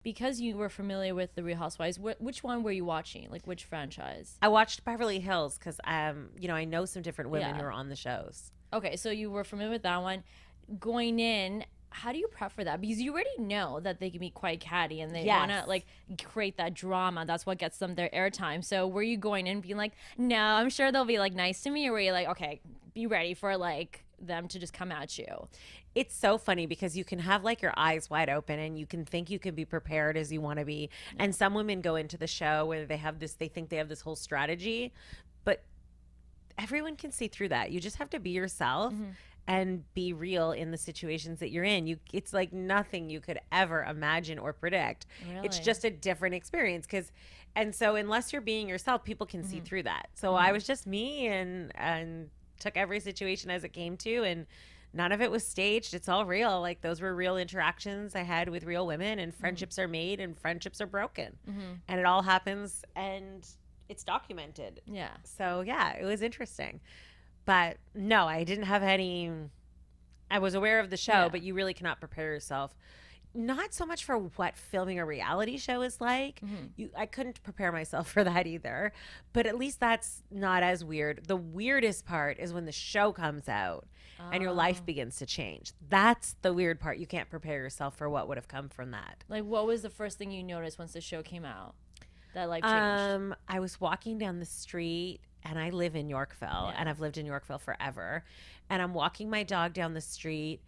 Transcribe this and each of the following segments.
Because you were familiar with the Real Housewives, which one were you watching? Like which franchise? I watched Beverly Hills because I know some different women who Yeah. are on the shows. Okay, so you were familiar with that one. Going in, how do you prep for that? Because you already know that they can be quite catty and they want Yes. to like create that drama. That's what gets them their airtime. So were you going in being like, no, I'm sure they'll be like nice to me, or were you like, okay, be ready for like them to just come at you? It's so funny because you can have like your eyes wide open and you can think you can be prepared as you want to be. And some women go into the show where they think they have this whole strategy, but everyone can see through that. You just have to be yourself Mm-hmm. and be real in the situations that you're in. It's like nothing you could ever imagine or predict. It's Really? just a different experience and so unless you're being yourself, people can see Mm-hmm. through that. So I was just me and took every situation as it came to, and none of it was staged. It's all real. Like those were real interactions I had with real women, and friendships are made and friendships are broken. Mm-hmm. And it all happens and it's documented. Yeah. So yeah, it was interesting. But no, I didn't have any. I was aware of the show, Yeah. but you really cannot prepare yourself. Not so much for what filming a reality show is like. Mm-hmm. I couldn't prepare myself for that either. But at least that's not as weird. The weirdest part is when the show comes out and your life Oh. begins to change. That's the weird part. You can't prepare yourself for what would have come from that. Like, what was the first thing you noticed once the show came out that like changed? I was walking down the street and I live in Yorkville and I've lived in Yorkville forever. And I'm walking my dog down the street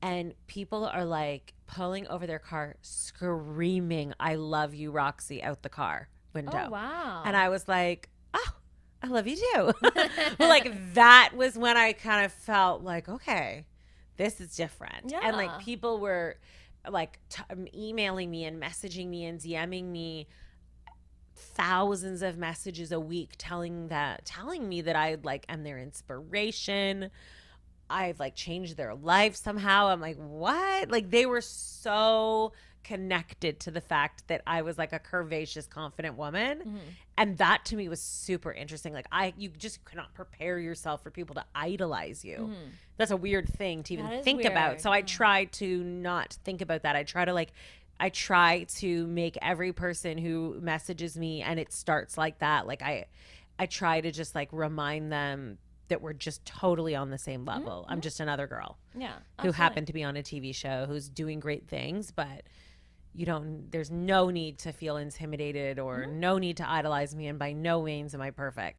and people are like pulling over their car, screaming, "I love you, Roxy," out the car window. Oh wow! And I was like, "Oh, I love you too." But like that was when I kind of felt like, okay, this is different. And like Yeah. people were like emailing me and messaging me and DMing me thousands of messages a week telling me that I like am their inspiration. I've like changed their life somehow. I'm like, what? Like they were so connected to the fact that I was like a curvaceous, confident woman. Mm-hmm. And that to me was super interesting. Like you just cannot prepare yourself for people to idolize you. Mm-hmm. That's a weird thing to even That is think about. weird. So I try to not think about that. I try to make every person who messages me and it starts like that. Like I try to just like remind them that we're just totally on the same level. I'm just another girl Yeah. who Absolutely. happened to be on a TV show who's doing great things, but there's no need to feel intimidated or no need to idolize me. And by no means am I perfect.